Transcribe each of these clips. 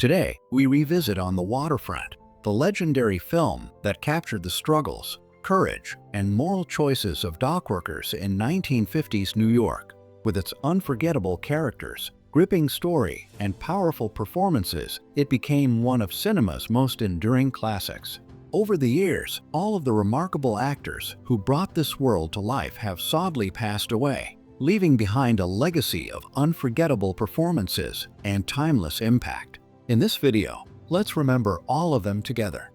Today, we revisit On the Waterfront, the legendary film that captured the struggles, courage, and moral choices of dockworkers in 1950s New York. With its unforgettable characters, gripping story, and powerful performances, it became one of cinema's most enduring classics. Over the years, all of the remarkable actors who brought this world to life have sadly passed away, leaving behind a legacy of unforgettable performances and timeless impact. In this video, let's remember all of them together.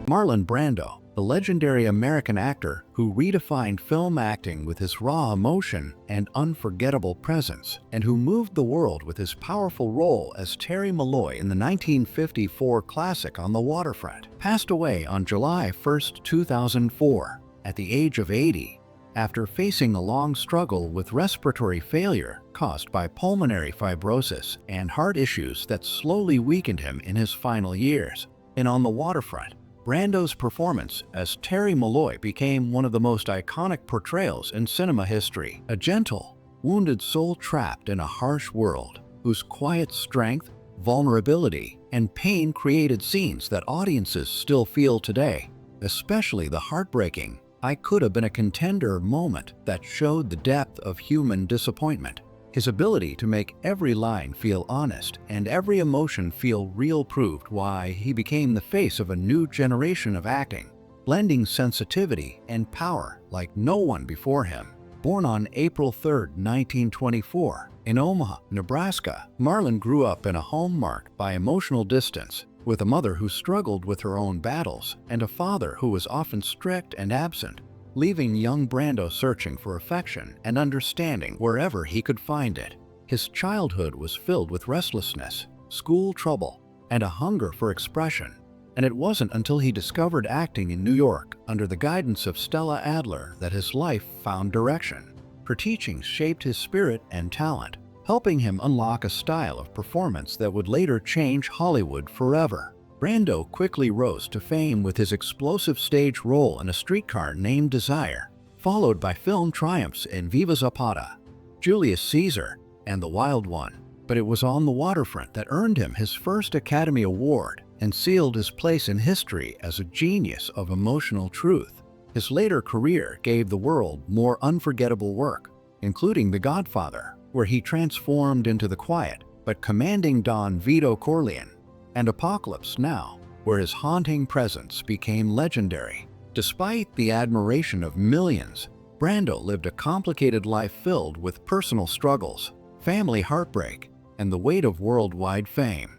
Marlon Brando, the legendary American actor who redefined film acting with his raw emotion and unforgettable presence, and who moved the world with his powerful role as Terry Malloy in the 1954 classic On the Waterfront, passed away on July 1, 2004, at the age of 80, after facing a long struggle with respiratory failure caused by pulmonary fibrosis and heart issues that slowly weakened him in his final years. In On the Waterfront, Brando's performance as Terry Malloy became one of the most iconic portrayals in cinema history. A gentle, wounded soul trapped in a harsh world, whose quiet strength, vulnerability, and pain created scenes that audiences still feel today, especially the heartbreaking "I could have been a contender" moment that showed the depth of human disappointment. His ability to make every line feel honest and every emotion feel real proved why he became the face of a new generation of acting, blending sensitivity and power like no one before him. Born on April 3, 1924, in Omaha, Nebraska, Marlon grew up in a home marked by emotional distance, with a mother who struggled with her own battles and a father who was often strict and absent, leaving young Brando searching for affection and understanding wherever he could find it. His childhood was filled with restlessness, school trouble, and a hunger for expression, and it wasn't until he discovered acting in New York under the guidance of Stella Adler that his life found direction. Her teachings shaped his spirit and talent, helping him unlock a style of performance that would later change Hollywood forever. Brando quickly rose to fame with his explosive stage role in A Streetcar Named Desire, followed by film triumphs in Viva Zapata, Julius Caesar, and The Wild One. But it was On the Waterfront that earned him his first Academy Award and sealed his place in history as a genius of emotional truth. His later career gave the world more unforgettable work, including The Godfather, where he transformed into the quiet but commanding Don Vito Corleone, and Apocalypse Now, where his haunting presence became legendary. Despite the admiration of millions, Brando lived a complicated life filled with personal struggles, family heartbreak, and the weight of worldwide fame.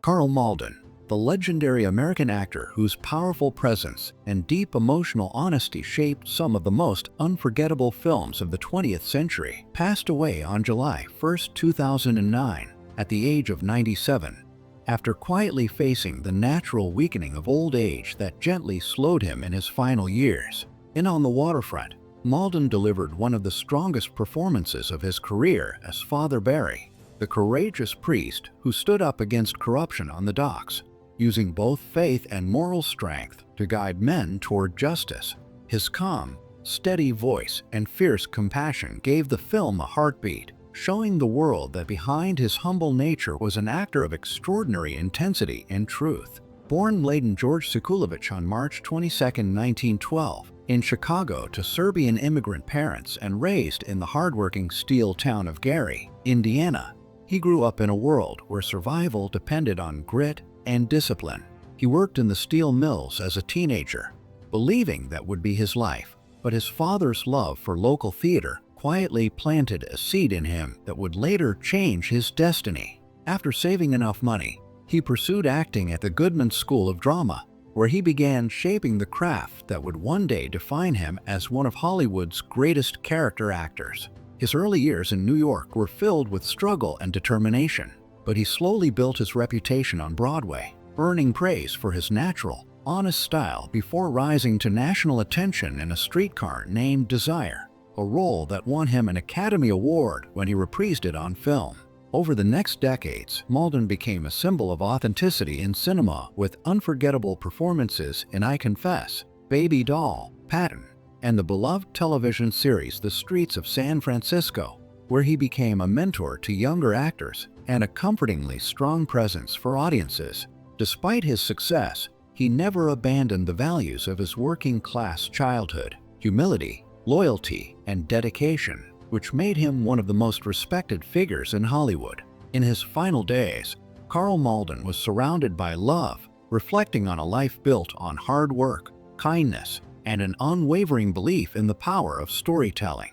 Karl Malden, the legendary American actor whose powerful presence and deep emotional honesty shaped some of the most unforgettable films of the 20th century, passed away on July 1, 2009, at the age of 97, after quietly facing the natural weakening of old age that gently slowed him in his final years. In On the Waterfront, Malden delivered one of the strongest performances of his career as Father Barry, the courageous priest who stood up against corruption on the docks, using both faith and moral strength to guide men toward justice. His calm, steady voice and fierce compassion gave the film a heartbeat, showing the world that behind his humble nature was an actor of extraordinary intensity and truth. Born Mladen George Sekulovic on March 22, 1912, in Chicago to Serbian immigrant parents and raised in the hardworking steel town of Gary, Indiana, he grew up in a world where survival depended on grit and discipline. He worked in the steel mills as a teenager, believing that would be his life, but his father's love for local theater quietly planted a seed in him that would later change his destiny. After saving enough money, he pursued acting at the Goodman School of Drama, where he began shaping the craft that would one day define him as one of Hollywood's greatest character actors. His early years in New York were filled with struggle and determination, but he slowly built his reputation on Broadway, earning praise for his natural, honest style before rising to national attention in A Streetcar Named Desire, a role that won him an Academy Award when he reprised it on film. Over the next decades, Malden became a symbol of authenticity in cinema with unforgettable performances in I Confess, Baby Doll, Patton, and the beloved television series The Streets of San Francisco, where he became a mentor to younger actors and a comfortingly strong presence for audiences. Despite his success, he never abandoned the values of his working-class childhood: humility, loyalty, and dedication, which made him one of the most respected figures in Hollywood. In his final days, Karl Malden was surrounded by love, reflecting on a life built on hard work, kindness, and an unwavering belief in the power of storytelling.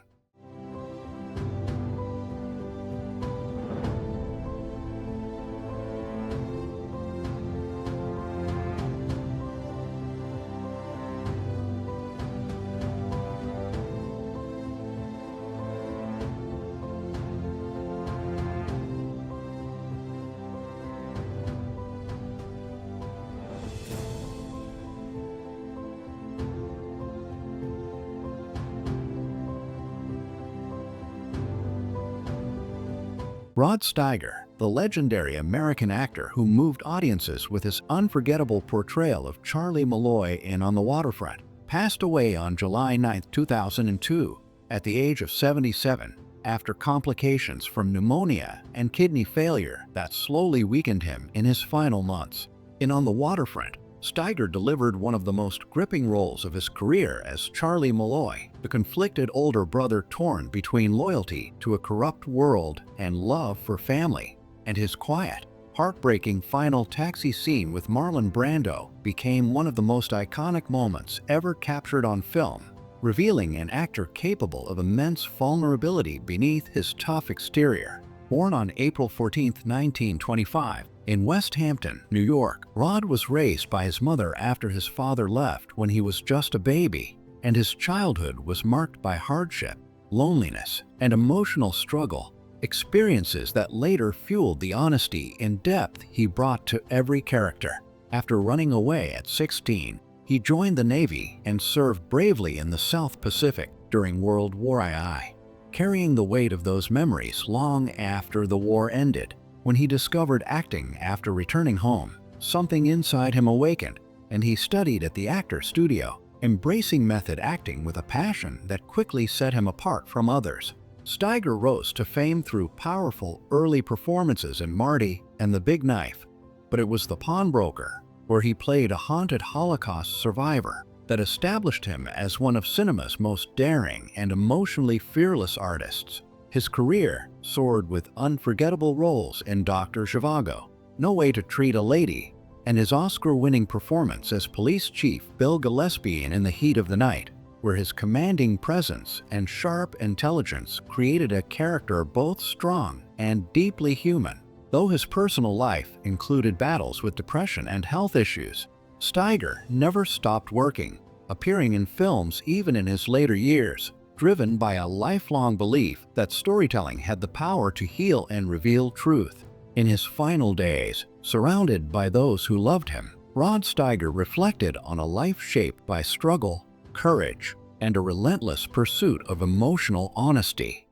Rod Steiger, the legendary American actor who moved audiences with his unforgettable portrayal of Charlie Malloy in On the Waterfront, passed away on July 9, 2002, at the age of 77, after complications from pneumonia and kidney failure that slowly weakened him in his final months. In On the Waterfront, Steiger delivered one of the most gripping roles of his career as Charlie Malloy, the conflicted older brother torn between loyalty to a corrupt world and love for family. And his quiet, heartbreaking final taxi scene with Marlon Brando became one of the most iconic moments ever captured on film, revealing an actor capable of immense vulnerability beneath his tough exterior. Born on April 14, 1925, in West Hampton, New York, Rod was raised by his mother after his father left when he was just a baby, and his childhood was marked by hardship, loneliness, and emotional struggle, experiences that later fueled the honesty and depth he brought to every character. After running away at 16, he joined the Navy and served bravely in the South Pacific during World War II, carrying the weight of those memories long after the war ended. When he discovered acting after returning home, something inside him awakened, and he studied at the actor studio, embracing method acting with a passion that quickly set him apart from others. Steiger rose to fame through powerful early performances in Marty and The Big Knife, but it was The Pawnbroker, where he played a haunted Holocaust survivor, that established him as one of cinema's most daring and emotionally fearless artists. His career soared with unforgettable roles in Dr. Zhivago, No Way to Treat a Lady, and his Oscar-winning performance as Police Chief Bill Gillespie in The Heat of the Night, where his commanding presence and sharp intelligence created a character both strong and deeply human. Though his personal life included battles with depression and health issues, Steiger never stopped working, appearing in films even in his later years, driven by a lifelong belief that storytelling had the power to heal and reveal truth. In his final days, surrounded by those who loved him, Rod Steiger reflected on a life shaped by struggle, courage, and a relentless pursuit of emotional honesty.